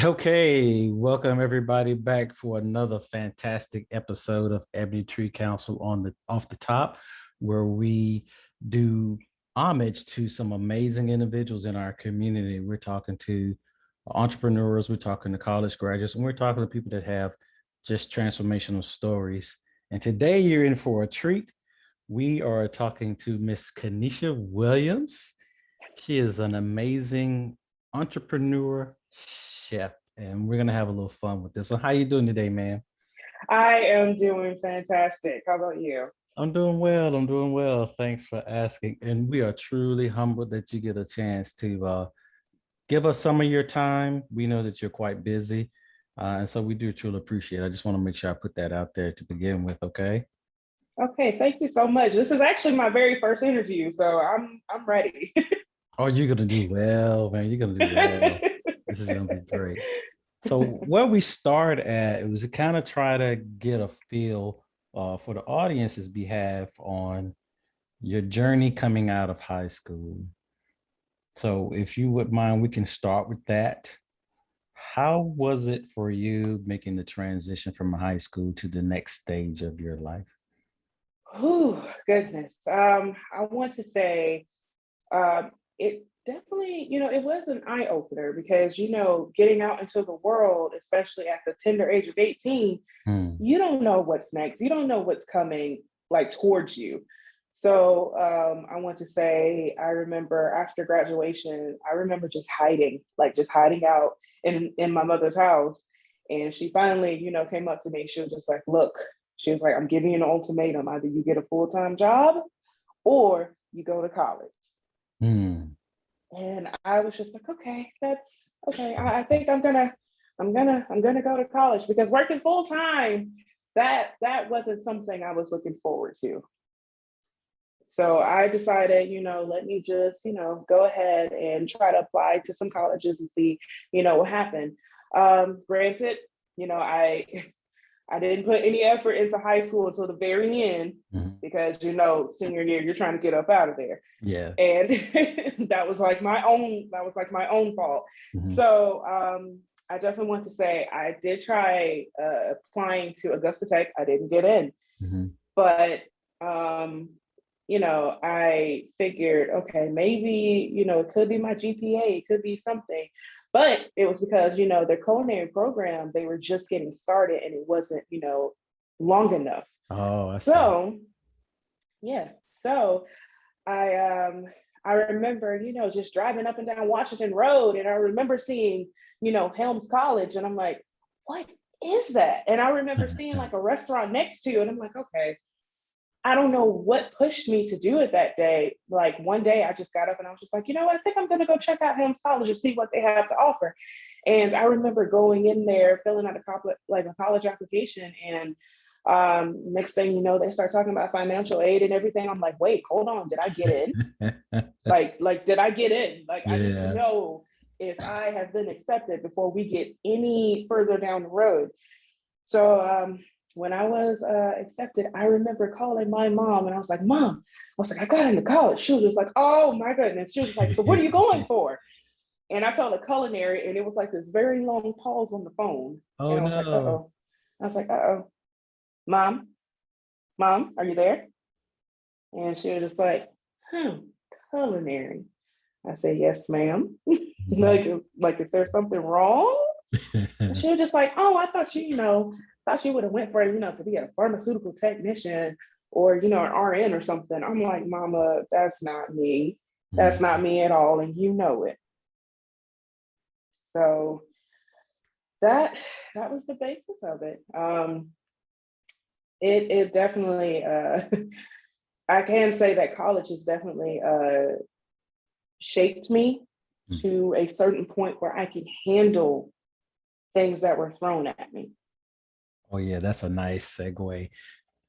Okay, welcome everybody back for another fantastic episode of Ebony Tree Council on the off the top, where we do homage to some amazing individuals in our community. We're talking to entrepreneurs, we're talking to college graduates, and we're talking to people that have just transformational stories. And today you're in for a treat. We are talking to Miss Kanesha Williams. She is an amazing entrepreneur, chef, and we're gonna have a little fun with this. So, how you doing today, man? I am doing fantastic. How about you? I'm doing well. I'm doing well. Thanks for asking. And we are truly humbled that you get a chance to give us some of your time. We know that you're quite busy, and so we do truly appreciate it. I just want to make sure I put that out there to begin with. Okay. Okay, thank you so much. This is actually my very first interview, so I'm ready. Oh, you're gonna do well, man. You're gonna do well. This is gonna be great. So where we start at, it was to kind of try to get a feel for the audience's behalf on your journey coming out of high school. So if you would mind, we can start with that. How was it for you making the transition from high school to the next stage of your life? Oh, goodness. I want to say it definitely, it was an eye opener because, getting out into the world, especially at the tender age of 18, Hmm. you don't know what's next. You don't know what's coming like towards you. So I want to say, I remember after graduation, I remember just hiding out in my mother's house. And she finally, came up to me. She was just like, look, she was like, I'm giving you an ultimatum. Either you get a full-time job or you go to college. Hmm. And I was just like, okay, that's okay. I think I'm gonna go to college because working full time, that wasn't something I was looking forward to. So I decided, let me just, go ahead and try to apply to some colleges and see, what happened. Granted, I didn't put any effort into high school until the very end Mhm. because, senior year, you're trying to get up out of there. Yeah. And that was like my own fault. Mhm. So I definitely want to say I did try applying to Augusta Tech. I didn't get in, Mhm. but um, I figured, okay, maybe, it could be my GPA, it could be something. But it was because, their culinary program, they were just getting started and it wasn't, long enough. Oh, I see. So, yeah. So I remember, just driving up and down Washington Road and I remember seeing, Helms College and I'm like, what is that? And I remember seeing like a restaurant next to it and I'm like, okay, I don't know what pushed me to do it that day. Like one day I just got up and I was just like, I think I'm gonna go check out Helms College and see what they have to offer. And I remember going in there, filling out a college application, and next thing you know, they start talking about financial aid and everything. I'm like, wait, hold on, did I get in? Like, did I get in? Like, I need to Yeah. know if I have been accepted before we get any further down the road. So when I was accepted, I remember calling my mom and I was like, Mom, I was like, I got into college. She was just like, oh my goodness. She was like, so what are you going for? And I told her culinary, and it was like this very long pause on the phone. Oh And I was like, no. uh-oh. I was like, uh-oh. Mom, Mom, are you there? And she was just like, culinary. I said, yes, ma'am. Mhm. like, is there something wrong? And she was just like, oh, I thought thought you would have went for, to be a pharmaceutical technician or, an RN or something. I'm like, Mama, that's not me. That's not Mhm. me at all. And you know it. So that that was the basis of it. It definitely I can say that college has definitely shaped me to a certain point where I can handle things that were thrown at me. Oh yeah, that's a nice segue.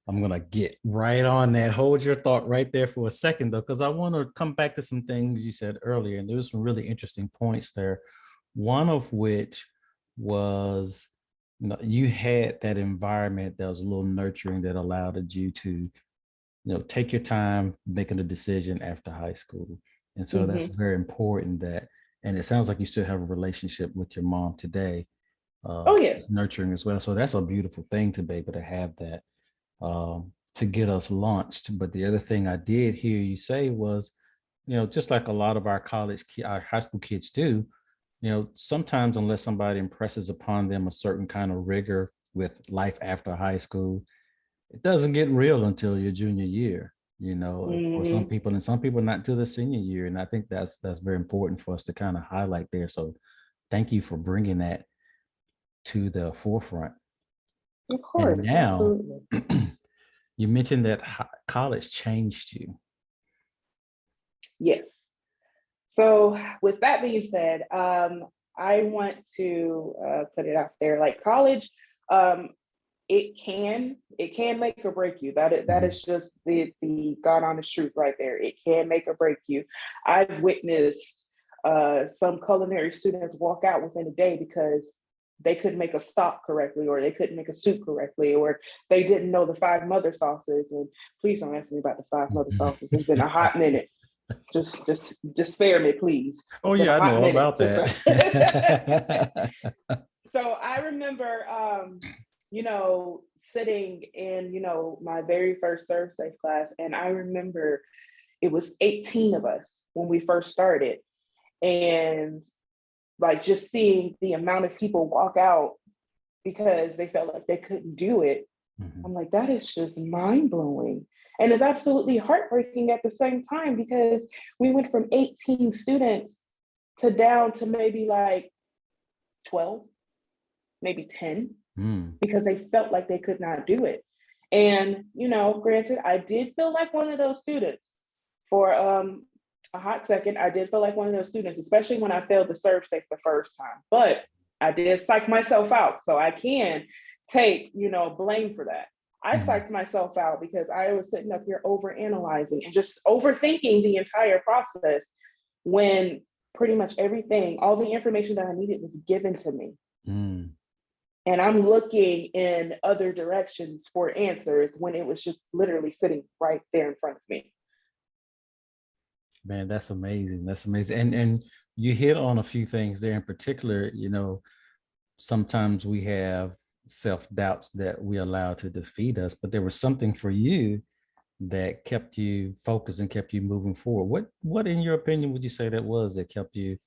I'm gonna get right on that. Hold your thought right there for a second though, because I want to come back to some things you said earlier, and there was some really interesting points there. One of which was, you had that environment that was a little nurturing that allowed you to, take your time making a decision after high school. And so that's Mm-hmm. very important that And it sounds like you still have a relationship with your mom today. Oh yes. It's nurturing as well. So that's a beautiful thing to be able to have that, to get us launched. But the other thing I did hear you say was, just like a lot of our our high school kids do, sometimes unless somebody impresses upon them a certain kind of rigor with life after high school, it doesn't get real until your junior year, for some Mm-hmm. people, and some people not till the senior year. And I think that's very important for us to kind of highlight there. So thank you for bringing that to the forefront. Of And course, now absolutely. you mentioned that college changed you. Yes. So with that being said, I want to put it out there. Like college, um, it can make or break you. That Mhm. is just the God honest truth right there. It can make or break you. I've witnessed some culinary students walk out within a day because they couldn't make a stock correctly, or they couldn't make a soup correctly, or they didn't know the five mother sauces. And please don't ask me about the five mother sauces. It's been a hot minute. Just spare me, please. Oh It's been yeah, a I know hot all minute about since that. so I remember sitting in, my very first Serve Safe class. And I remember it was 18 of us when we first started. And like just seeing the amount of people walk out because they felt like they couldn't do it. Mhm. I'm like, that is just mind blowing. And it's absolutely heartbreaking at the same time because we went from 18 students to down to maybe like 12, maybe 10, Mm. because they felt like they could not do it. And, granted, I did feel like one of those students for a hot second. I did feel like one of those students, especially when I failed the Serve Safe the first time. But I did psych myself out. So I can take, blame for that. I Mhm. psyched myself out because I was sitting up here over analyzing and just overthinking the entire process when pretty much everything, all the information that I needed was given to me. Mm. And I'm looking in other directions for answers when it was just literally sitting right there in front of me. Man, that's amazing. That's amazing. And you hit on a few things there in particular. Sometimes we have self-doubts that we allow to defeat us, but there was something for you that kept you focused and kept you moving forward. What in your opinion would you say that was that kept you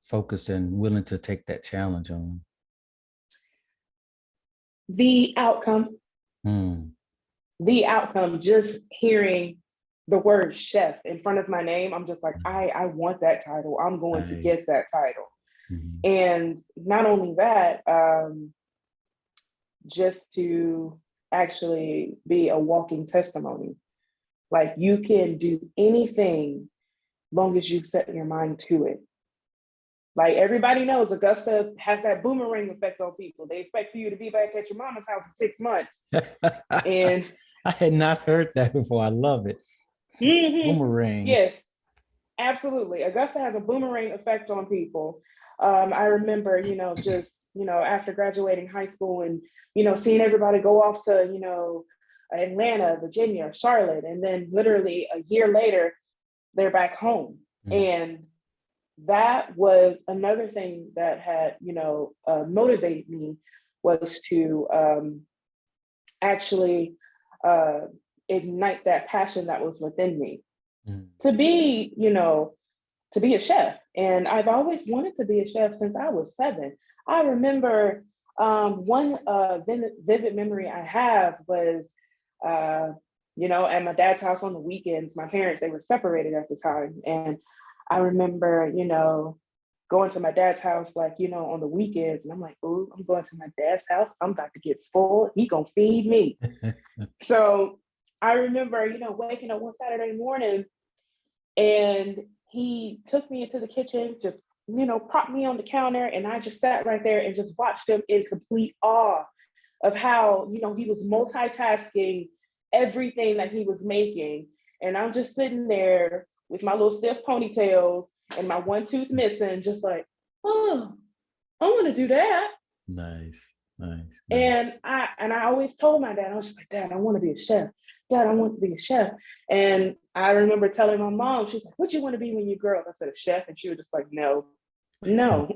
focused and willing to take that challenge on? The outcome, Mm. just hearing the word chef in front of my name, I'm just like, I want that title. I'm going to get Nice. that title. Mhm. And not only that, just to actually be a walking testimony. Like you can do anything long as you set your mind to it. Like everybody knows Augusta has that boomerang effect on people. They expect for you to be back at your mama's house in 6 months. And I had not heard that before. I love it. mhm, Boomerang. yes, absolutely. Augusta has a boomerang effect on people. I remember, just, after graduating high school and, seeing everybody go off to, Atlanta, Virginia, Charlotte, and then literally a year later, they're back home. Mm. And that was another thing that had, motivated me, was to actually uh, ignite that passion that was within me Mm. to be, to be a chef. And I've always wanted to be a chef since I was 7. I remember one vivid memory I have was, at my dad's house on the weekends. My parents, they were separated at the time. And I remember, going to my dad's house, like, on the weekends. And I'm like, oh, I'm going to my dad's house. I'm about to get spoiled. He gonna feed me. So I remember, waking up one Saturday morning and he took me into the kitchen, just, propped me on the counter. And I just sat right there and just watched him in complete awe of how, he was multitasking everything that he was making. And I'm just sitting there with my little stiff ponytails and my one tooth missing, just like, oh, I want to do that. Nice. Nice. Nice. And I always told my dad, I was just like, Dad, I want to be a chef. Dad, I want to be a chef. And I remember telling my mom, she's like, what you want to be when you grow up? I said, a chef. And she was just like, no, no.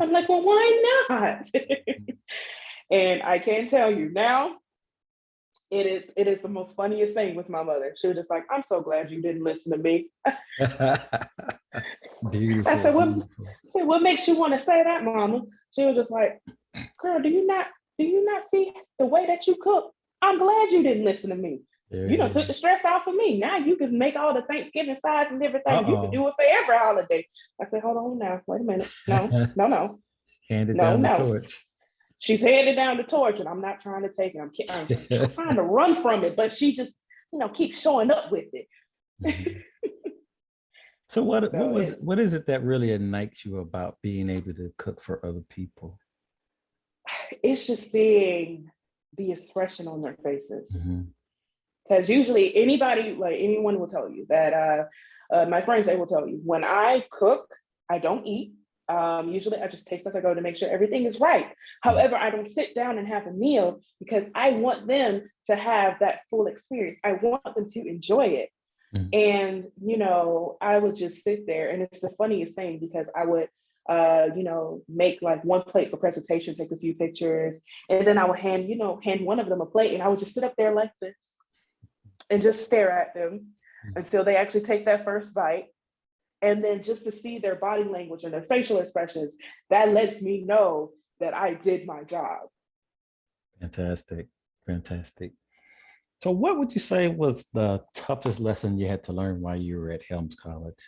I'm like, well, why not? And I can tell you now, it is the most funniest thing with my mother. She was just like, I'm so glad you didn't listen to me. Beautiful, I said, beautiful. what makes you want to say that, mama? She was just like, girl, do you not see the way that you cook? I'm glad you didn't listen to me. You know, took the stress off of me. Now you can make all the Thanksgiving sides and everything. You can do it for every holiday. I said, hold on now. Wait a minute. No, no, no. Handed No, down the no. torch. She's handed down the torch and I'm not trying to take it. I'm trying to run from it, but she just, keeps showing up with it. So So what is it that really ignites you about being able to cook for other people? it's just seeing the expression on their faces. Mm-hmm. Because usually anybody, like anyone will tell you that my friends, they will tell you when I cook, I don't eat. Usually I just taste as I go to make sure everything is right. However, I don't sit down and have a meal because I want them to have that full experience. I want them to enjoy it. Mm-hmm. And, I would just sit there. And it's the funniest thing because I would, make like one plate for presentation, take a few pictures. And then I would hand one of them a plate and I would just sit up there like this and just stare at them until they actually take that first bite. And then just to see their body language and their facial expressions, that lets me know that I did my job. Fantastic. Fantastic. So what would you say was the toughest lesson you had to learn while you were at Helms College?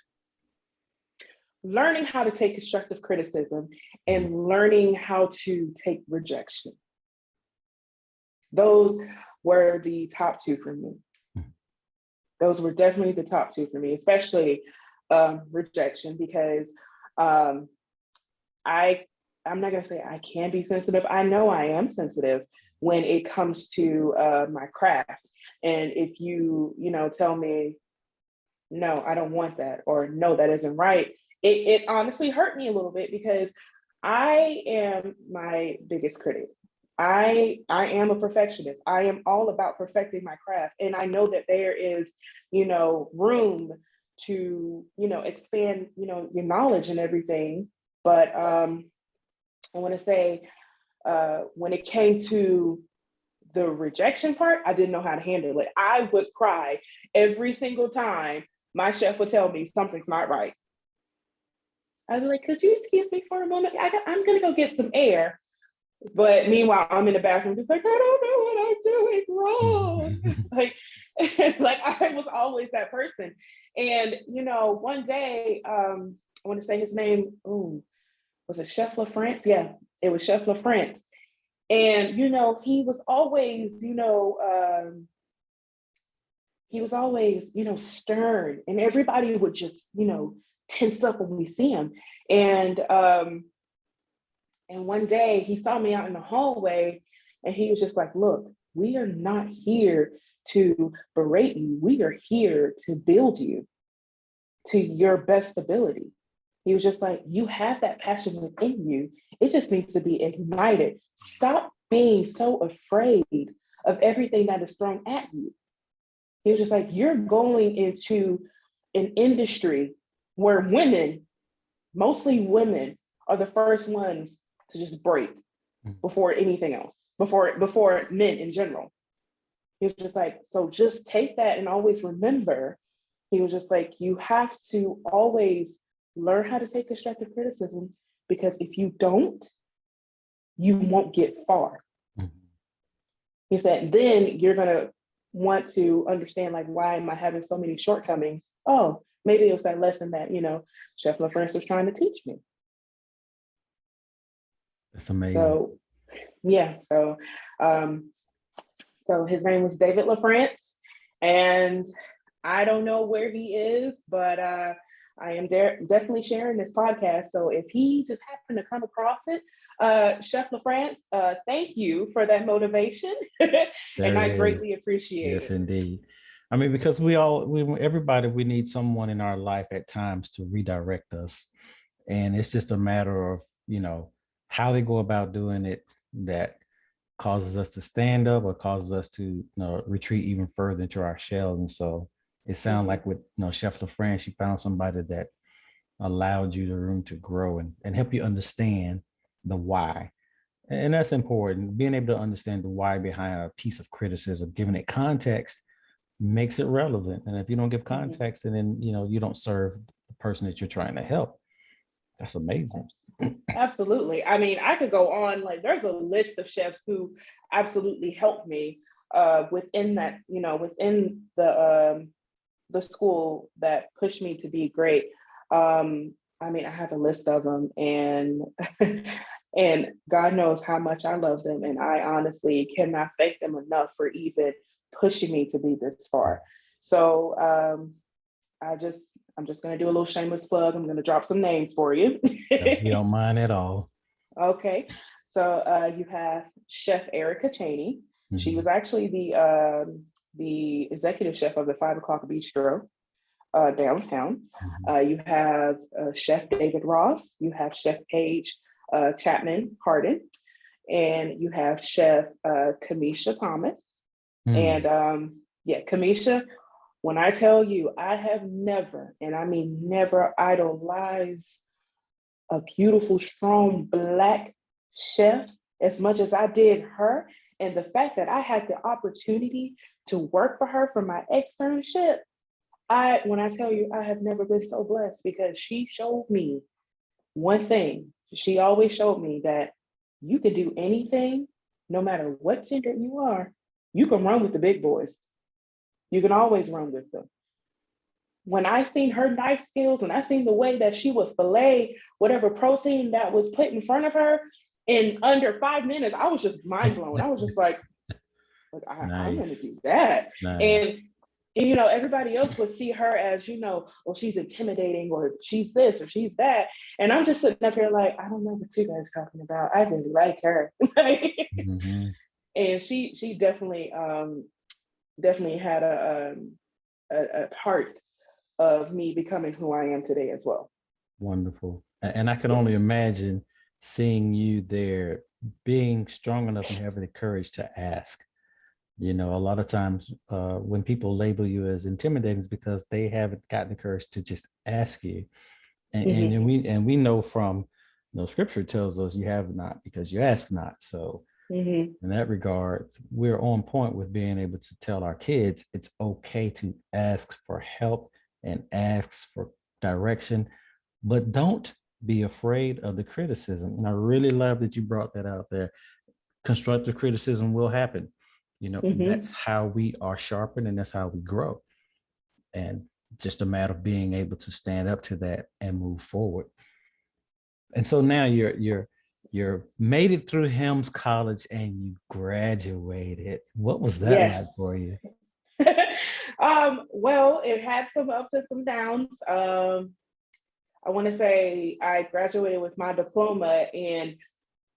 Learning how to take constructive criticism and learning how to take rejection. Those were the top two for me. Those were definitely the top two for me, especially rejection, because I'm not going to say I can be sensitive. I know I am sensitive when it comes to my craft. And if you tell me, no, I don't want that, or no, that isn't right, it honestly hurt me a little bit because I am my biggest critic. I am a perfectionist. I am all about perfecting my craft. And I know that there is, room to, expand, your knowledge and everything. But I want to say when it came to the rejection part, I didn't know how to handle it. I would cry every single time my chef would tell me something's not right. I'd be like, could you excuse me for a moment? I'm going to go get some air. But meanwhile, I'm in the bathroom just like, I don't know what I'm doing wrong. like I was always that person. And, one day, I want to say his name, was it Chef LaFrance? Yeah, it was Chef LaFrance. And, he was always, stern, and everybody would just, tense up when we see him. And one day he saw me out in the hallway and he was just like, look, we are not here to berate you. We are here to build you to your best ability. He was just like, you have that passion within you. It just needs to be ignited. Stop being so afraid of everything that is thrown at you. He was just like, you're going into an industry where women, mostly women, are the first ones to just break before anything else, before men in general. He was just like, so just take that and always remember. He was just like, you have to always learn how to take constructive criticism, because if you don't, you won't get far. He said, then you're gonna want to understand, like, why am I having so many shortcomings? Oh, maybe it was that lesson that, Chef LaFrance was trying to teach me. That's amazing. So, yeah. So his name was David LaFrance, and I don't know where he is, but I am definitely sharing this podcast. So if he just happened to come across it, Chef LaFrance, thank you for that motivation, and I greatly appreciate it. Yes, indeed. I mean, because everybody, we need someone in our life at times to redirect us, and it's just a matter of how they go about doing it that causes us to stand up or causes us to, retreat even further into our shell. And so it sounds like with, Chef LaFrance, you found somebody that allowed you the room to grow and help you understand the why. And that's important. Being able to understand the why behind a piece of criticism, giving it context, makes it relevant. And if you don't give context, and then you don't serve the person that you're trying to help, that's amazing. Absolutely. I mean, I could go on, like there's a list of chefs who absolutely helped me within that, within the school that pushed me to be great. I mean, I have a list of them, and and God knows how much I love them, and I honestly cannot thank them enough for even pushing me to be this far. So I'm just going to do a little shameless plug. I'm going to drop some names for you. You don't mind at all. Okay. So you have Chef Erica Cheney. Mm-hmm. She was actually the executive chef of the 5 o'clock bistro downtown. Mm-hmm. You have Chef David Ross. You have Chef Paige Chapman Harden. And you have Chef Kanesha Thomas. Mm. And Kanesha, when I tell you, I have never, and I mean never, idolized a beautiful, strong Black chef as much as I did her. And the fact that I had the opportunity to work for her for my externship, when I tell you, I have never been so blessed, because she showed me one thing. She always showed me that you can do anything, no matter what gender you are. You can run with the big boys. You can always run with them. When I seen her knife skills, when I seen the way that she would fillet whatever protein that was put in front of her in under 5 minutes, I was just mind blown. I was just like I'm going to do that. Nice. And everybody else would see her as, well, she's intimidating, or she's this, or she's that. And I'm just sitting up here like, I don't know what you guys are talking about. I really like her. Mm-hmm. And she definitely had a part of me becoming who I am today as well. Wonderful. And I can only imagine seeing you there, being strong enough and having the courage to ask. A lot of times when people label you as intimidating, it's because they haven't gotten the courage to just ask you. And, mm-hmm. and we know from scripture tells us you have not because you ask not. So mm-hmm. in that regard, we're on point with being able to tell our kids it's okay to ask for help and ask for direction, but don't be afraid of the criticism. And I really love that you brought that out there. Constructive criticism will happen. Mm-hmm. That's how we are sharpened, and that's how we grow. And just a matter of being able to stand up to that and move forward. And so now you're made it through Helms College and you graduated. What was that like for you? Well, it had some ups and some downs. I want to say I graduated with my diploma, and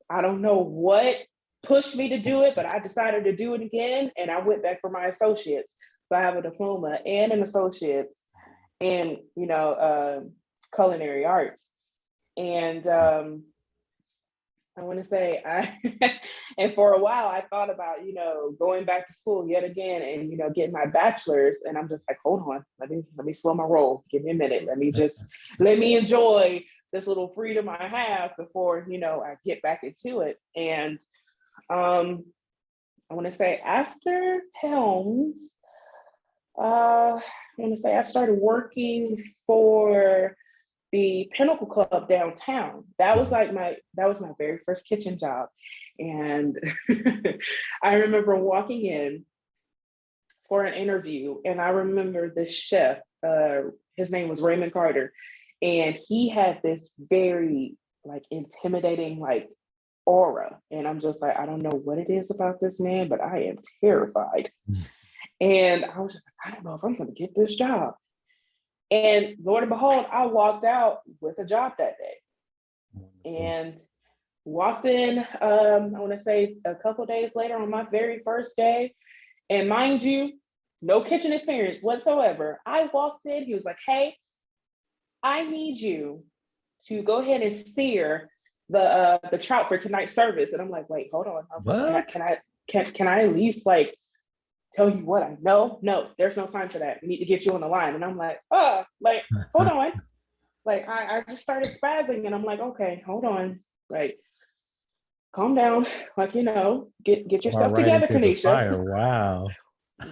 I don't know what pushed me to do it, but I decided to do it again, and I went back for my associates. So I have a diploma and an associate's in culinary arts. And I want to say and for a while I thought about going back to school yet again and getting my bachelor's, and I'm just like, hold on, let me slow my roll, give me a minute, let me enjoy this little freedom I have before I get back into it. And I want to say after Helms, I want to say I started working for the Pinnacle Club downtown. That was my very first kitchen job. And I remember walking in for an interview, and I remember this chef, his name was Raymond Carter, and he had this very intimidating aura. And I'm just like, I don't know what it is about this man, but I am terrified. And I was just like, I don't know if I'm going to get this job. And Lord and behold, I walked out with a job that day. And walked in, I want to say a couple of days later on my very first day. And mind you, no kitchen experience whatsoever. I walked in, he was like, hey, I need you to go ahead and sear the trout for tonight's service. And I'm like, wait, hold on. I was like, What? can I at least like tell you what I know? No, there's no time for that. We need to get you on the line. And I'm like, like, hold on. Like I just started spazzing and I'm like, okay, hold on. Like, calm down. Like, get Walk yourself right together, into the Kanesha. fire. Wow.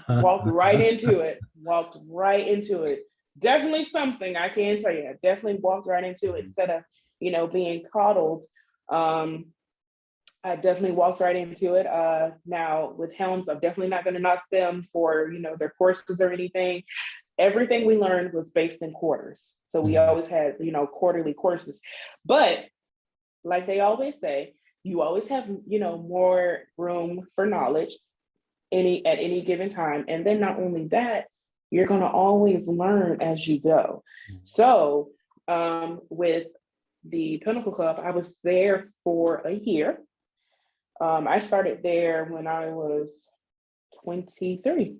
Walked right into it. Walked right into it. Definitely something I can tell you. I definitely walked right into it instead of, being coddled. Um, I definitely walked right into it. Now with Helms, I'm definitely not going to knock them for, their courses or anything. Everything we learned was based in quarters. So we Mhm. always had, quarterly courses. But like they always say, you always have, more room for knowledge at any given time. And then not only that, you're going to always learn as you go. So with the Pinnacle Club, I was there for a year. I started there when I was 23.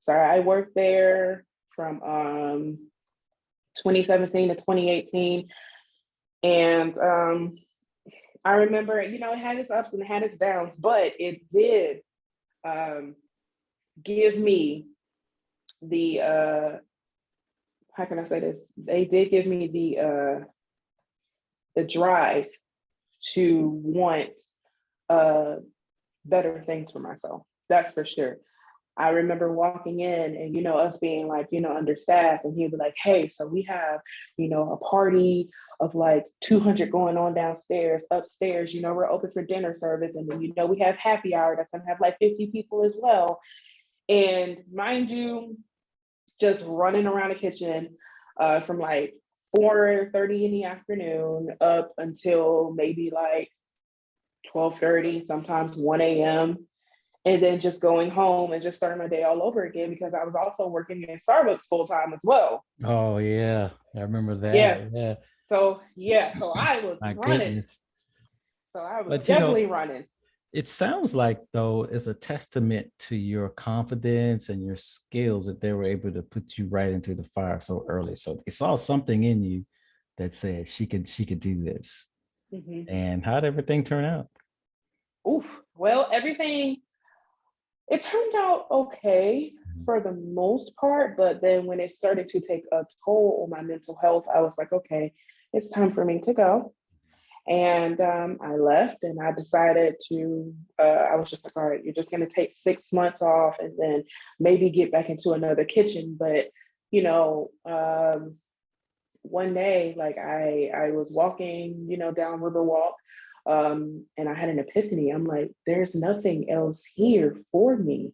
So I worked there from 2017 to 2018. And I remember, it had its ups and it had its downs, but it did give me the how can I say this? They did give me the drive to want better things for myself. That's for sure. I remember walking in and, us being like, understaffed, and he'd be like, hey, so we have, a party of like 200 going on downstairs, upstairs, we're open for dinner service. And then, we have happy hour that's going to have like 50 people as well. And mind you, just running around the kitchen from like 4:30 in the afternoon up until maybe like 12:30, sometimes 1 a.m. And then just going home and just starting my day all over again because I was also working in Starbucks full time as well. Oh yeah, I remember Yeah. that. Yeah, So I was my running. goodness. So I was But definitely running. it sounds like though it's a testament to your confidence and your skills that they were able to put you right into the fire so early. So they saw something in you that said she could do this. Mm-hmm. And how did everything turn out? Oof. Well, everything, it turned out okay for the most part, but then when it started to take a toll on my mental health, I was like, okay, it's time for me to go. And I left and I decided to, I was just like, all right, you're just going to take 6 months off and then maybe get back into another kitchen. But, you know, one day, like I was walking, down Riverwalk, and I had an epiphany. I'm like, there's nothing else here for me.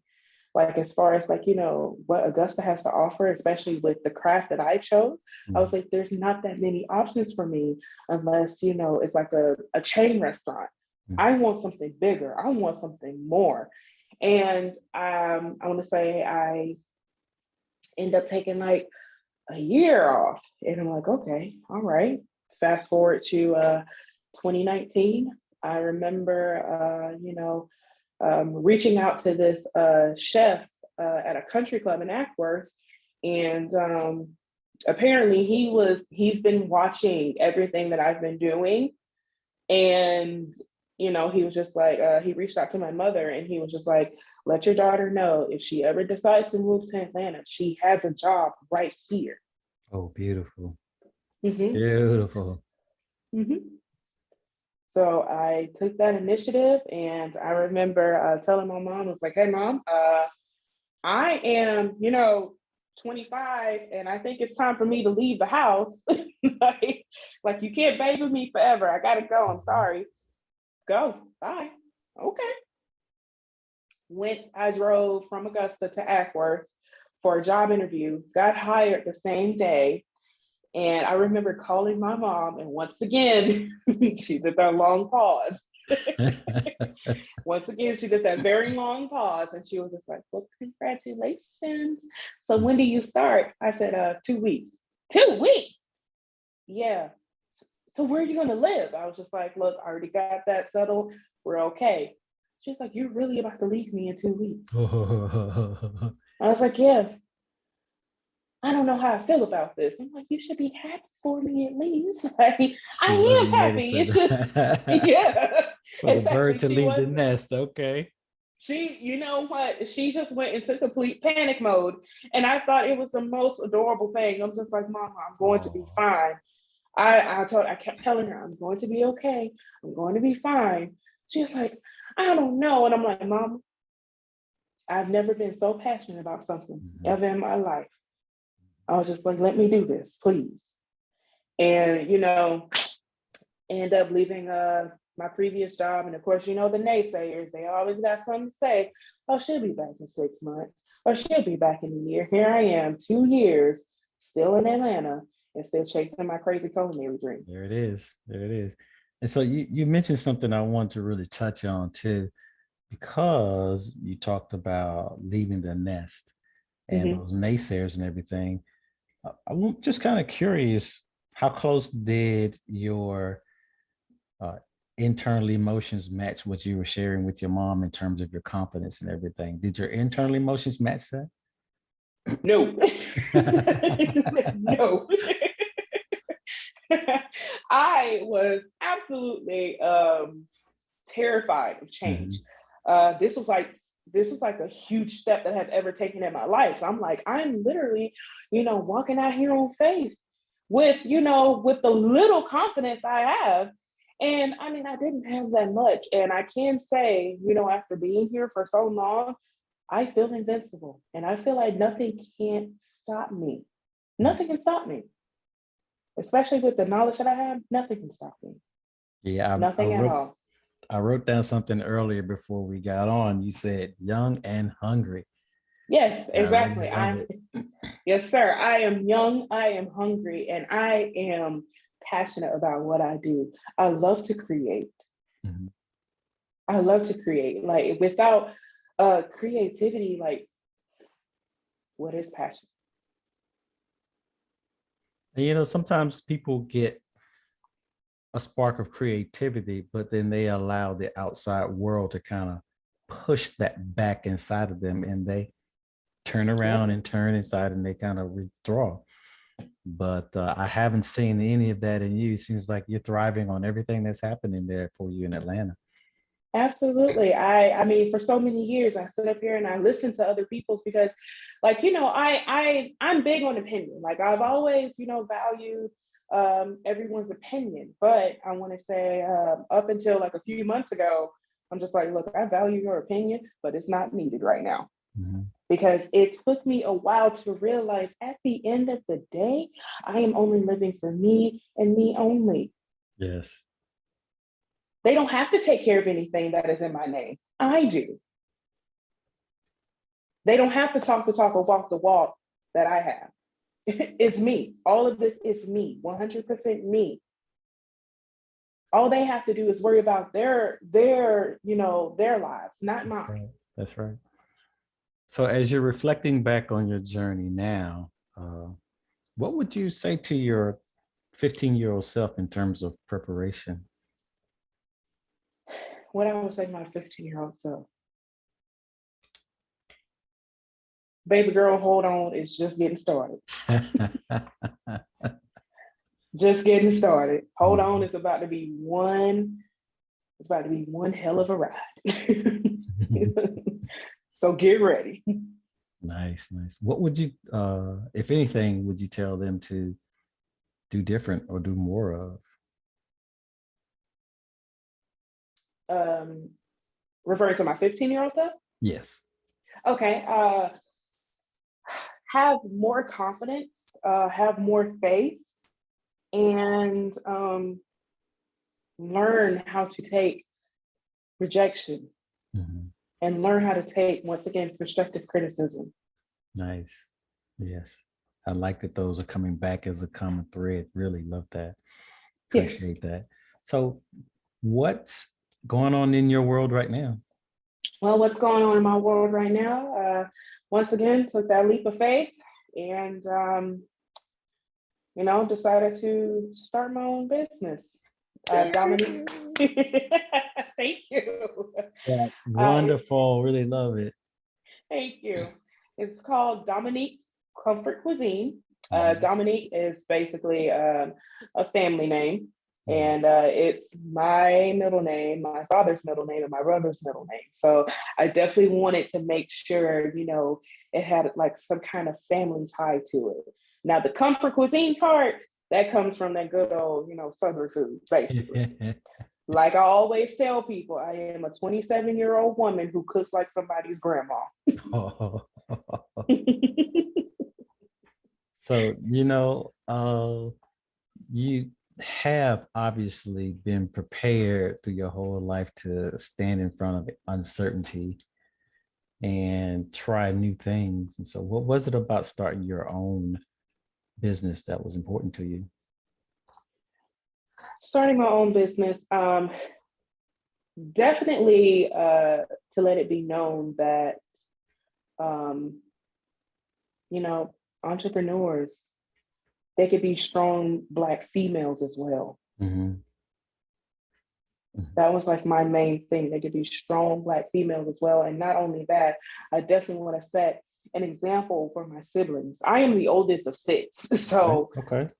Like as far as like, what Augusta has to offer, especially with the craft that I chose, I was like, there's not that many options for me unless, it's like a chain restaurant. I want something bigger. I want something more. And I want to say I end up taking like a year off. And I'm like, okay, all right. Fast forward to 2019. I remember, reaching out to this chef at a country club in Ackworth. And apparently he's been watching everything that I've been doing. And, he was just like, he reached out to my mother and he was just like, let your daughter know if she ever decides to move to Atlanta, she has a job right here. Oh, beautiful. Mm-hmm. Beautiful. Mm-hmm. So I took that initiative and I remember telling my mom, I was like, hey, mom, I am, 25 and I think it's time for me to leave the house. like you can't baby me forever. I gotta go. I'm sorry. Go. Bye. Okay. I drove from Augusta to Ackworth for a job interview, got hired the same day. And I remember calling my mom, and once again, she did that long pause. Once again, she did that very long pause, and she was just like, well, congratulations. So when do you start? I said, 2 weeks. 2 weeks? Yeah. So where are you going to live? I was just like, look, I already got that settled. We're okay. She's like, you're really about to leave me in 2 weeks? I was like, yeah. I don't know how I feel about this. I'm like, you should be happy for me at least. Like, She I wasn't am ready happy. for It's just, the yeah, for the bird exactly. to She leave the wasn't. nest. Okay. She, you know what? She just went into complete panic mode. And I thought it was the most adorable thing. I'm just like, Mama, I'm going to be Oh. fine. I kept telling her, I'm going to be okay. I'm going to be fine. She's like, I don't know. And I'm like, Mom, I've never been so passionate about something Mhm. ever in my life. I was just like, let me do this, please. And, end up leaving my previous job. And of course, the naysayers, they always got something to say. Oh, she'll be back in 6 months, or she'll be back in a year. Here I am, 2 years, still in Atlanta and still chasing my crazy culinary dream. There it is. There it is. And so you mentioned something I want to really touch on too, because you talked about leaving the nest and Mm-hmm. those naysayers and everything. I'm just kind of curious, how close did your uh, internal emotions match what you were sharing with your mom in terms of your confidence and everything? Did your internal emotions match that? No. No. I was absolutely terrified of change. Mhm. Uh, this was like this was like a huge step that I've ever taken in my life. I'm like, I'm literally, walking out here on faith with the little confidence I have. And I mean, I didn't have that much. And I can say, after being here for so long, I feel invincible. And I feel like nothing can't stop me. Nothing can stop me, especially with the knowledge that I have. Nothing can stop me. Yeah, I Nothing at wrote all. I wrote down something earlier before we got on. You said young and hungry. Yes, I really exactly. love it. Yes, sir. I am young, I am hungry, and I am passionate about what I do. I love to create. Mhm. I love to create. Like without creativity, like what is passion? And sometimes people get a spark of creativity, but then they allow the outside world to kind of push that back inside of them, and they turn Yep. around and turn inside and they kind of withdraw. But I haven't seen any of that in you. It seems like you're thriving on everything that's happening there for you in Atlanta. Absolutely. I mean, for so many years I sit up here and I listen to other people's because I'm big on opinion. Like I've always, valued everyone's opinion. But I want to say up until like a few months ago, I'm just like, look, I value your opinion, but it's not needed right now. Mhm. Because it took me a while to realize at the end of the day, I am only living for me and me only. Yes. They don't have to take care of anything that is in my name. I do. They don't have to talk the talk or walk the walk that I have. It's me. All of this is me, 100% me. All they have to do is worry about their lives, not That's mine. right. That's right. So, as you're reflecting back on your journey now, what would you say to your 15-year-old self in terms of preparation? What I would say to my 15-year-old self, baby girl, hold on, it's just getting started. Just getting started. Hold on, Mhm. it's about to be one hell of a ride. So get ready. Nice, nice. What would you, if anything, would you tell them to do different or do more of? Um, referring to my 15-year-old self. Yes. Okay. Have more confidence, have more faith, and learn how to take rejection Mhm. and learn how to take, once again, constructive criticism. Nice. Yes. I like that those are coming back as a common thread. Really love that. Yes. Appreciate that. So, what's going on in your world right now? Well, what's going on in my world right now? Once again, took that leap of faith and, decided to start my own business. Dominique. Thank you. That's Uh, wonderful. Really love it. Thank you. It's called Dominique's Comfort Cuisine. Mhm. Dominique is basically a family name, Mhm. and it's my middle name, my father's middle name, and my brother's middle name. So I definitely wanted to make sure, it had like some kind of family tie to it. Now, the Comfort Cuisine part, that comes from that good old, Southern food, basically. Like I always tell people, I am a 27-year-old woman who cooks like somebody's grandma. Oh. So, you have obviously been prepared through your whole life to stand in front of uncertainty and try new things. And so, what was it about starting your own business that was important to you? Starting my own business, definitely to let it be known that, um, you know, entrepreneurs, they could be strong Black females as well. Mhm. That was like my main thing. They could be strong Black females as well. And not only that, I definitely want to set an example for my siblings. I am the oldest of six. Okay. So Okay.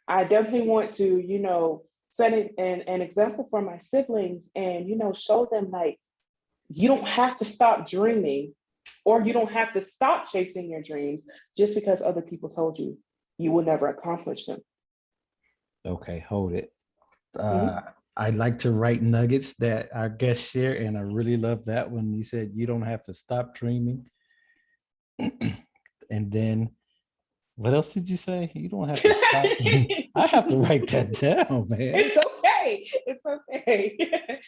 I definitely want to, set an example for my siblings and, show them like, you don't have to stop dreaming or you don't have to stop chasing your dreams just because other people told you you will never accomplish them. Okay. Hold it. Mhm. Uh, I like to write nuggets that our guests share, and I really love that when you said you don't have to stop dreaming. And then what else did you say? You don't have to stop. I have to write that down, man. It's okay. It's okay.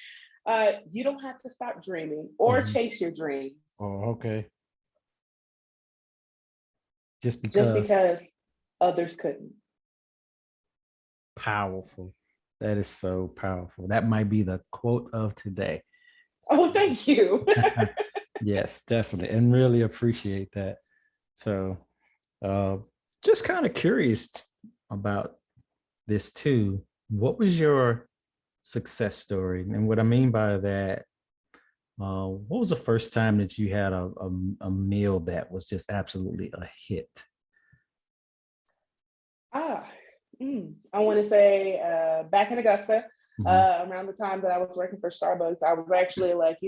You don't have to stop dreaming or Mhm. chase your dreams Oh, okay. Just just because. because others couldn't. Powerful. That is so powerful. That might be the quote of today. Oh, thank you. Yes, definitely. And really appreciate that. So, uh, just kind of curious about this too. What was your success story? And what I mean by that, what was the first time that you had a meal that was just absolutely a hit? Ah, I want to say back in Augusta, Mhm. around the time that I was working for Starbucks, I was actually like,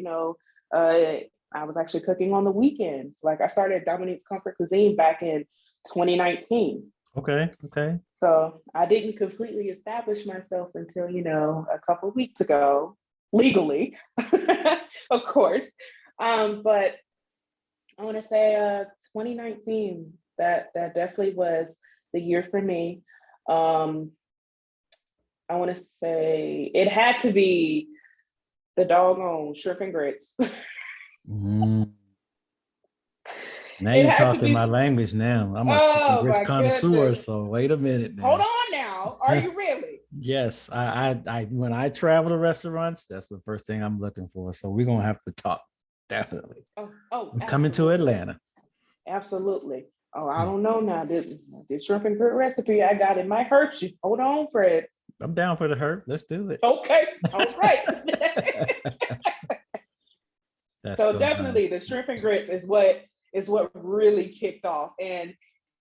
I was actually cooking on the weekends. Like I started Dominique's Comfort Cuisine back in 2019. Okay. Okay. So I didn't completely establish myself until, a couple of weeks ago, legally, of course. But I want to say 2019, that definitely was the year for me. Um, I want to say it had to be the doggone shrimp and grits. Mhm. Now It you're had to talking my be, language now. I'm a shrimp and oh grits my connoisseur, goodness. so wait a minute Hold now. on now. Are you really? Yes, I when I travel to restaurants, that's the first thing I'm looking for. So we're gonna have to talk. Definitely. Oh, I'm coming to absolutely. Atlanta. Absolutely. Oh, I don't know now. This shrimp and grit recipe I got, it might hurt you. Hold on, Fred. I'm down for the hurt. Let's do it. Okay. All right. That's So so definitely nice. the shrimp and grits is what really kicked off. And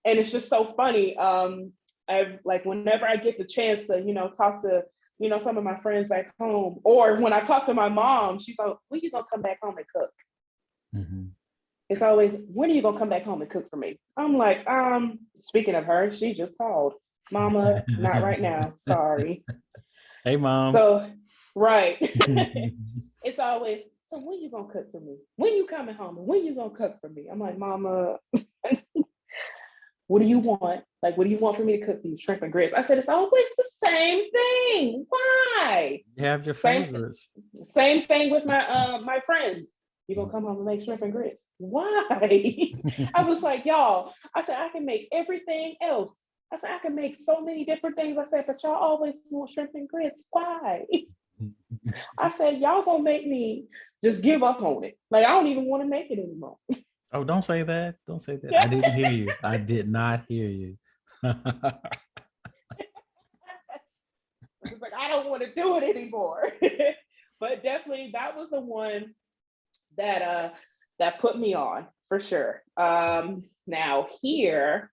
it's just so funny. I've like whenever I get the chance to, talk to, some of my friends back home, or when I talk to my mom, she's like, when you gonna come back home and cook? Mhm. It's always, when are you gonna come back home and cook for me? I'm like, speaking of her, she just called. Mama, not right now. Sorry. Hey, mom. So, right. It's always, so when you gonna cook for me? When you coming home? And when you gonna cook for me? I'm like, Mama, what do you want? Like, what do you want for me to cook for you? Shrimp and grits. I said, it's always the same thing. Why? You have your Same favorites. same thing with my friends. You gonna come home and make shrimp and grits? Why? I was like, y'all. I said I can make everything else. I said I can make so many different things. I said, but y'all always want shrimp and grits. Why? I said y'all gonna make me just give up on it. Like I don't even want to make it anymore. Oh, don't say that. Don't say that. I didn't hear you. I did not hear you. It's like I don't want to do it anymore. But definitely that was the one that that put me on for sure. Now here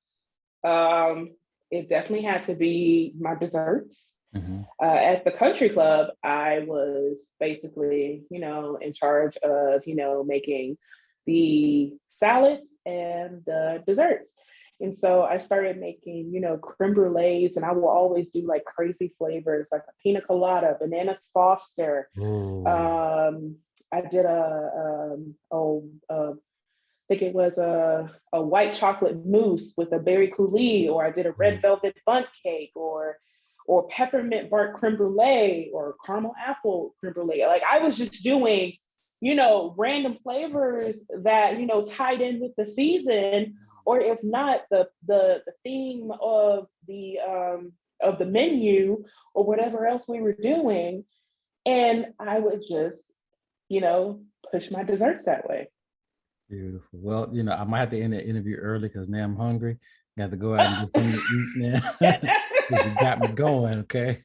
It definitely had to be my desserts. Mm-hmm. At the country club, I was basically, in charge of, making the salads and the desserts. And so I started making, creme brulees, and I will always do like crazy flavors, like a pina colada, bananas Foster. Oh. I did I think it was a white chocolate mousse with a berry coulis, or I did a red velvet bundt cake, or peppermint bark creme brulee, or caramel apple creme brulee. Like I was just doing, random flavors that tied in with the season, or if not, the theme of the menu or whatever else we were doing, and I would just push my desserts that way. Beautiful. Well, I might have to end the interview early because now I'm hungry. Got to go out and get something to eat now. You got me going, okay?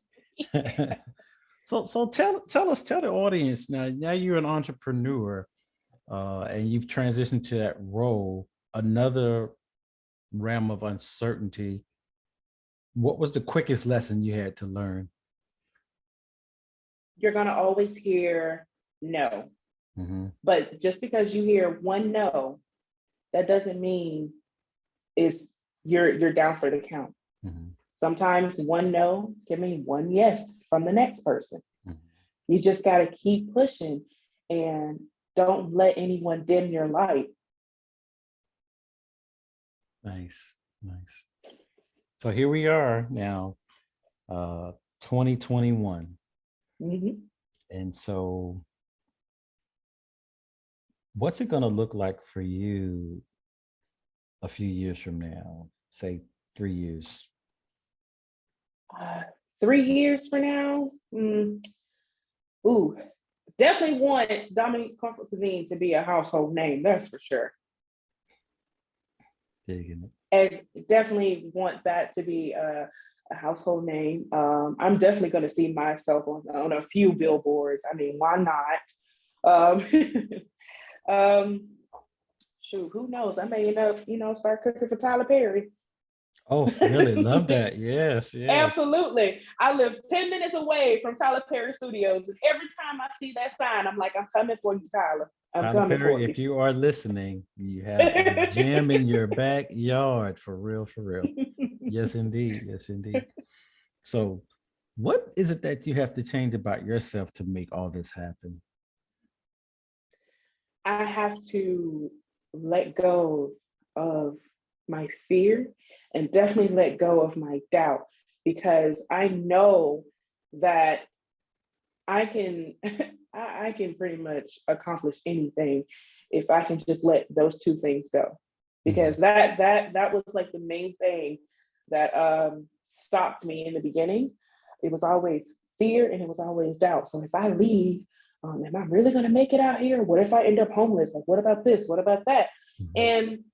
So tell the audience now. Now you're an entrepreneur, and you've transitioned to that role, another realm of uncertainty. What was the quickest lesson you had to learn? You're gonna always hear no. Mm-hmm. But just because you hear one no, that doesn't mean is you're down for the count. Mm-hmm. Sometimes one no can mean one yes from the next person. Mm-hmm. You just got to keep pushing and don't let anyone dim your light. Nice. So here we are now, 2021. Mm-hmm. And so what's it going to look like for you a few years from now, say 3 years? 3 years from now, ooh, definitely want Dominique's Comfort Cuisine to be a household name. That's for sure. Digging it. And definitely want that to be a household name. I'm definitely going to see myself on a few billboards. I mean, why not? Shoot, who knows? I may end up, start cooking for Tyler Perry. Oh, really? Love that. Yes. Absolutely. I live 10 minutes away from Tyler Perry Studios. And every time I see that sign, I'm like, I'm coming for you, Tyler. I'm Tyler coming for Perry, you. if you are listening, you have a gym in your backyard, for real, for real. Yes, indeed. So what is it that you have to change about yourself to make all this happen? I have to let go of my fear and definitely let go of my doubt, because I know that I can I can pretty much accomplish anything if I can just let those two things go. Because that was like the main thing that stopped me in the beginning. It was always fear and it was always doubt. So if I leave, am I really gonna make it out here? What if I end up homeless? Like, what about this? What about that? And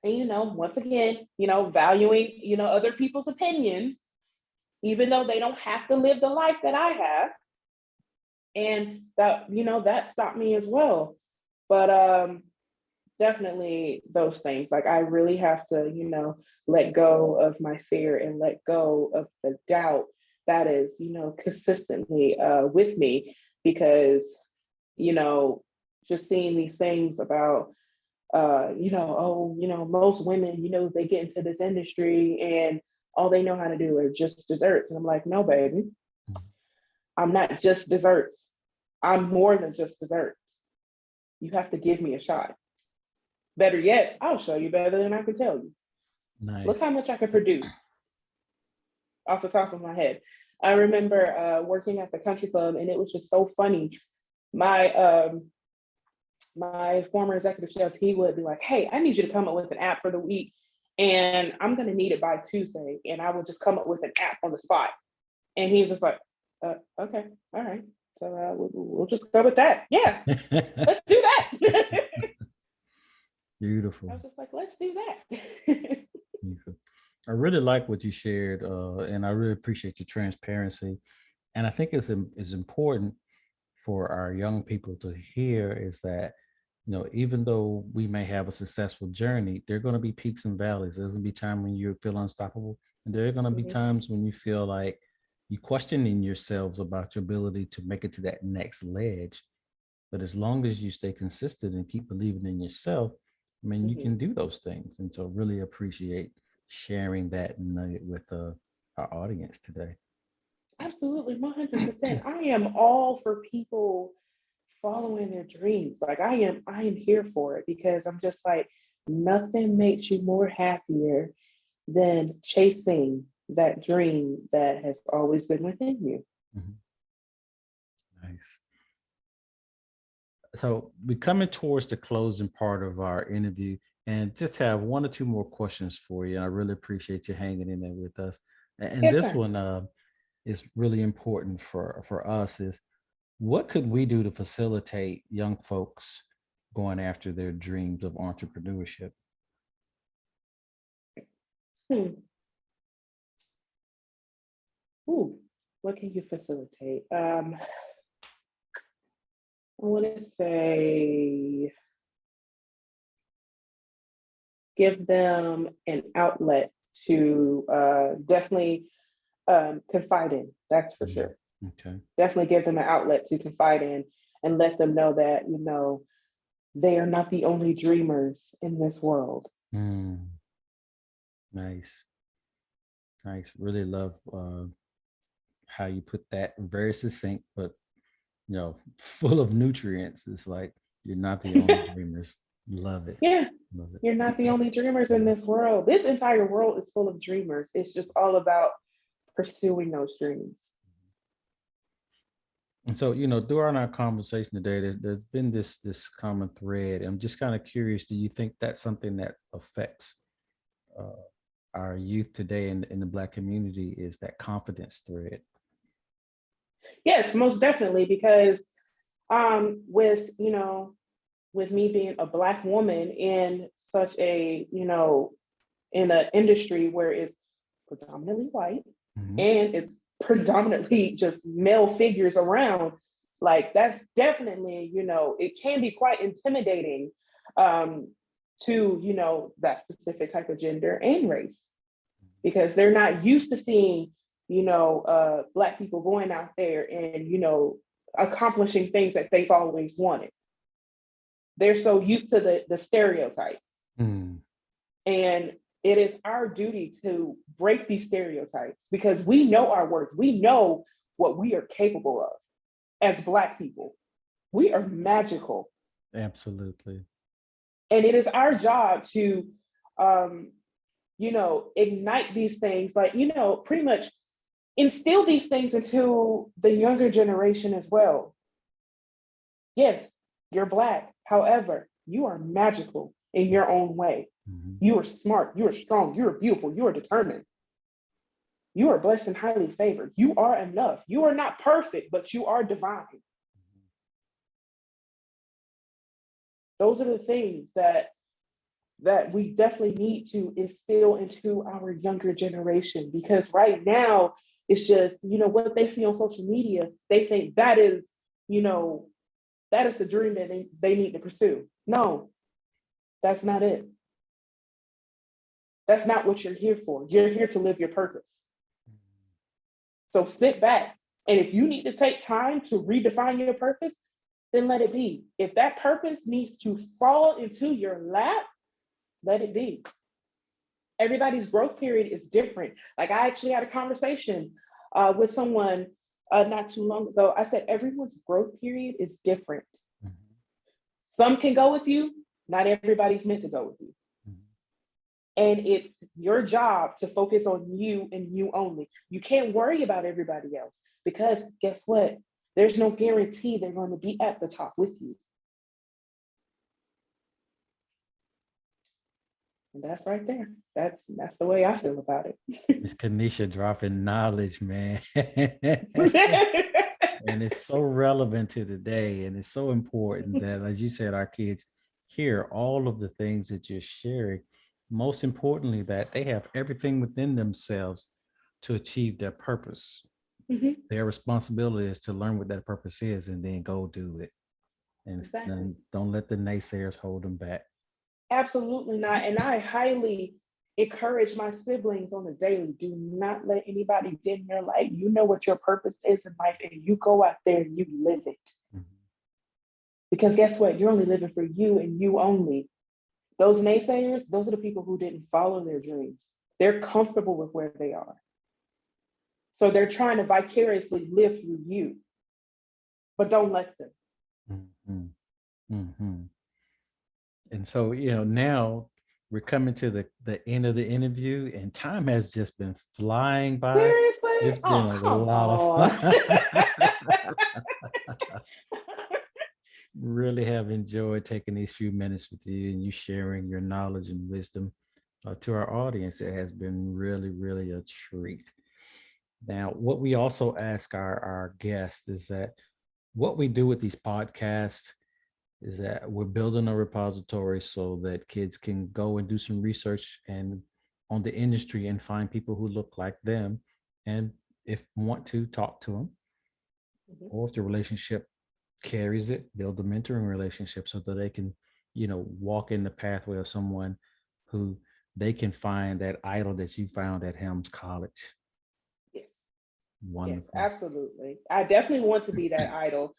once again, valuing, other people's opinions, even though they don't have to live the life that I have. And that stopped me as well. But definitely those things. Like I really have to, let go of my fear and let go of the doubt that is, consistently with me, because, just seeing these things about most women, they get into this industry and all they know how to do are just desserts. And I'm like, no, baby, I'm not just desserts. I'm more than just desserts. You have to give me a shot. Better yet, I'll show you better than I can tell you. Nice. Look how much I can produce off the top of my head. I remember working at the country club, and it was just so funny. My former executive chef, he would be like, hey, I need you to come up with an app for the week, and I'm going to need it by Tuesday. And I would just come up with an app on the spot. And he was just like, okay, all right. So we'll just go with that. Yeah, let's do that. Beautiful. I was just like, let's do that. Beautiful. I really like what you shared, and I really appreciate your transparency. And I think it's important for our young people to hear is that, even though we may have a successful journey, there are going to be peaks and valleys. There's going to be time when you feel unstoppable, and there are going to be Mhm. times when you feel like you questioning yourselves about your ability to make it to that next ledge. But as long as you stay consistent and keep believing in yourself, I mean, you Mhm. can do those things. And so, really appreciate sharing that nugget with our audience today. Absolutely, 100%. I am all for people following their dreams. Like I am here for it because I'm just like nothing makes you more happier than chasing that dream that has always been within you. Mhm. Nice. So we're coming towards the closing part of our interview and just have one or two more questions for you. And I really appreciate you hanging in there with us. And Yes, this sir. one is really important for us is what could we do to facilitate young folks going after their dreams of entrepreneurship? Hmm. Ooh, what can you facilitate? I want to say give them an outlet to definitely confide in. That's for Mhm. sure. Okay. Definitely give them an outlet to confide in and let them know that, they are not the only dreamers in this world. Mm, nice. Nice. Really love how you put that very succinct, but full of nutrients. It's like you're not the only dreamers. Love it. Yeah, Love it. you're not the only dreamers in this world. This entire world is full of dreamers. It's just all about pursuing those dreams. And so, during our conversation today, there's been this common thread. I'm just kind of curious. Do you think that's something that affects uh, our youth today in the Black community? Is that confidence thread? Yes, most definitely, because with with me being a Black woman in such a in an industry where it's predominantly white Hmm. and it's predominantly just male figures around, like that's definitely, it can be quite intimidating um, to, that specific type of gender and race because they're not used to seeing, Black people going out there and, accomplishing things that they've always wanted. They're so used to the stereotypes. Mm, And it is our duty to break these stereotypes because we know our worth. We know what we are capable of as Black people. We are magical. absolutely. And it is our job to, um, ignite these things, like, pretty much instill these things into the younger generation as well. Yes, you're Black. However, you are magical in your own way. Mhm. You are smart. You are strong. You are beautiful. You are determined. You are blessed and highly favored. You are enough. You are not perfect, but you are divine. Those are the things that we definitely need to instill into our younger generation because right now it's just, what they see on social media, they think you know, that is the dream that they need to pursue. No, that's not it. That's not what you're here for. You're here to live your purpose. So sit back. And if you need to take time to redefine your purpose, then let it be. If that purpose needs to fall into your lap, let it be. Everybody's growth period is different. Like I actually had a conversation with someone not too long ago. I said, everyone's growth period is different. Mhm. Some can go with you, not everybody's meant to go with you. Mhm. And it's your job to focus on you and you only. You can't worry about everybody else because guess what? There's no guarantee they're going to be at the top with you. And that's right there. That's the way I feel about Miss Kanesha dropping knowledge, man. it. And it's so relevant to today. And it's so important that, as you said, our kids hear all of the things that you're sharing. Most importantly, that they have everything within themselves to achieve their purpose. Mhm. Their responsibility is to learn what that purpose is and then go do it. and Exactly. then don't let the naysayers hold them back. Absolutely not. And I highly encourage my siblings on the daily. Do not let anybody dim your light. You know what your purpose is in life, and you go out there and you live it. Mhm. Because guess what? You're only living for you and you only. Those naysayers, those are the people who didn't follow their dreams. They're comfortable with where they are. So they're trying to vicariously live through you, but don't let them. Mhm. Mhm. And so, now we're coming to the end of the interview, and time has just been flying by. Seriously? It's been Oh, a come lot of on. fun. Really have enjoyed taking these few minutes with you and you sharing your knowledge and wisdom to our audience. It has been really, really a treat. Now, what we also ask our guests is that what we do with these podcasts is that we're building a repository so that kids can go and do some research and on the industry and find people who look like them, and if want to talk to them, Mhm. or if the relationship carries it, build a mentoring relationship so that they can, walk in the pathway of someone who they can find that idol that you found at Helms College. Yes. Yes, Wonderful. absolutely. I definitely want to be that idol.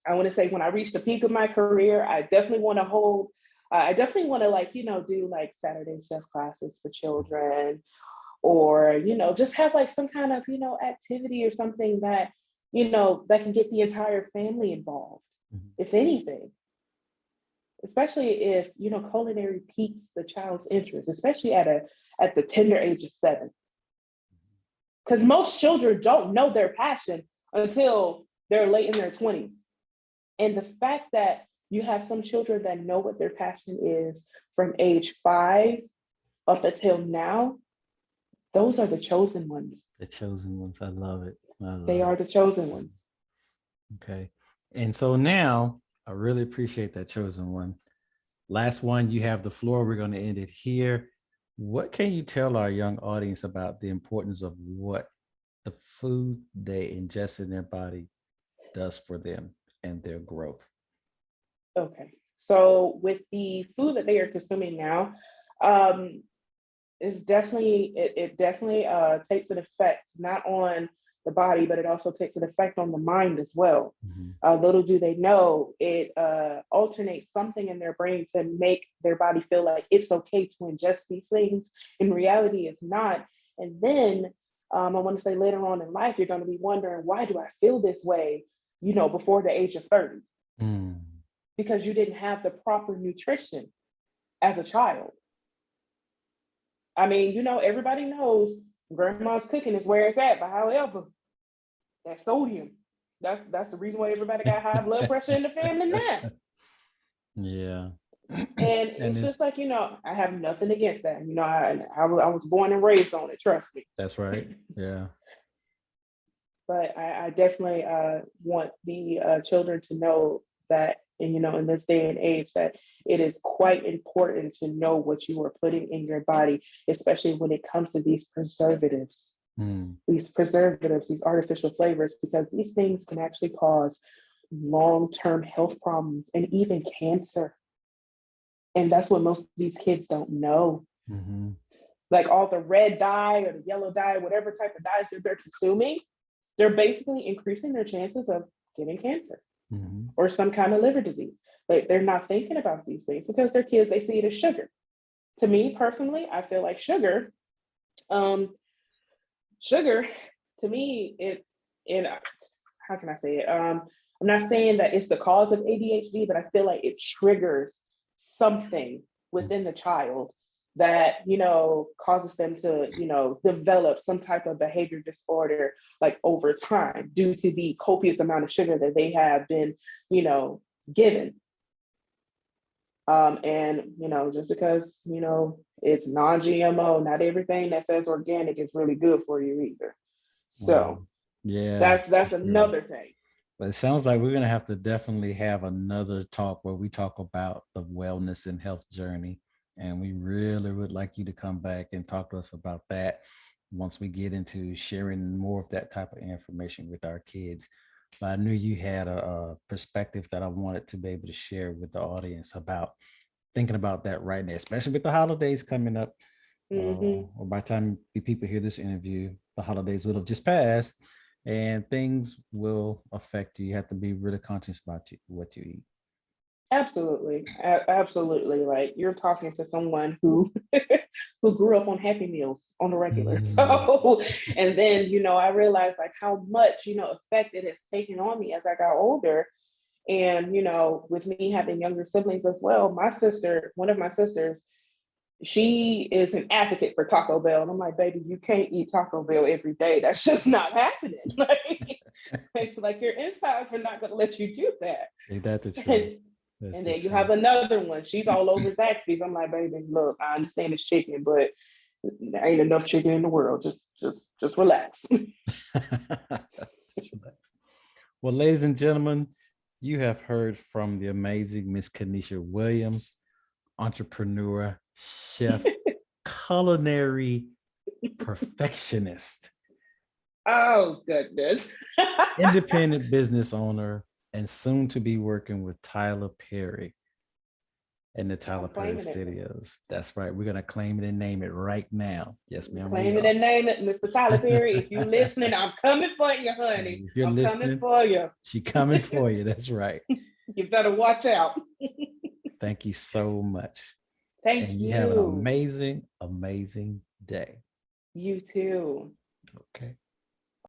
I want to say when I reach the peak of my career, I definitely want to hold, I definitely want to like, do like Saturday chef classes for children or, just have like some kind of, activity or something that, that can get the entire family involved, Mhm. if anything, especially if, culinary piques the child's interest, especially at the tender age of 7, because most children don't know their passion until they're late in their 20s. And the fact that you have some children that know what their passion is from age 5 up until now, those are the chosen ones. The chosen ones. I love it. I They love are it. the chosen ones. Okay. And so now I really appreciate that chosen one. Last one, you have the floor. We're going to end it here. What can you tell our young audience about the importance of what the food they ingest in their body does for them and their growth? Okay. So with the food that they are consuming now, um, it definitely takes an effect not on the body, but it also takes an effect on the mind as well. Mhm. Little do they know, it alternates something in their brain to make their body feel like it's okay to ingest these things. In reality, it's not. And then I want to say later on in life, you're going to be wondering, why do I feel this way? Before the age of 30, Mm. because you didn't have the proper nutrition as a child. I mean, everybody knows grandma's cooking is where it's at, but however, that sodium, that's the reason why everybody got high blood pressure in the family now. Yeah. And And it's it's just like, I have nothing against that. I was born and raised on it, trust me. that's right. Yeah. But I definitely want the children to know that, and in this day and age, that it is quite important to know what you are putting in your body, especially when it comes to these preservatives. Mm. These artificial flavors, because these things can actually cause long-term health problems and even cancer. And that's what most of these kids don't know. Hmm. Like all the red dye or the yellow dye, whatever type of dyes that they're consuming, they're basically increasing their chances of getting cancer Hmm. or some kind of liver disease. But they're not thinking about these things because they're kids, they see it as sugar. To me personally, I feel like um, sugar, to me, it how can I say it? I'm not saying that it's the cause of ADHD, but I feel like it triggers something within the child that causes them to develop some type of behavior disorder like over time due to the copious amount of sugar that they have been you know given. And just because it's non-GMO, not everything that says organic is really good for you either. Wow. So Yeah, that's for sure. another thing. But it sounds like we're going to have to definitely have another talk where we talk about the wellness and health journey. And we really would like you to come back and talk to us about that once we get into sharing more of that type of information with our kids. but I knew you had a perspective that I wanted to be able to share with the audience about thinking about that right now, especially with the holidays coming up. Mm-hmm. Or by the time people hear this interview, the holidays will have just passed, and things will affect you. You have to be really conscious about what you eat. Absolutely. Absolutely. Like you're talking to someone who who grew up on Happy Meals on the regular. Mm. So, and then, I realized like how much, effect it has taken on me as I got older. And, with me having younger siblings as well, one of my sisters, she is an advocate for Taco Bell. And I'm like, baby, you can't eat Taco Bell every day. That's just not happening. Like your insides are not going to let you do that. Ain't that the truth? And, That's and the then you have truth. another one. She's all over Zaxby's. I'm like, baby, look, I understand it's chicken, but there ain't enough chicken in the world. Just relax. Well, ladies and gentlemen, you have heard from the amazing Miss Kanesha Williams, entrepreneur, chef, culinary perfectionist, Oh goodness. independent business owner, and soon to be working with Tyler Perry in the Tyler I'm Perry claiming it. Studios. That's right. We're gonna claim it and name it right now. Yes, ma'am. We Claim it are. and name it, Mr. Tyler Perry. If you listening, I'm coming for you, honey. If you're I'm coming listening, for you. she coming for you. That's right. You better watch out. Thank you so much. Thank And you have an you. amazing, amazing day. You too. Okay.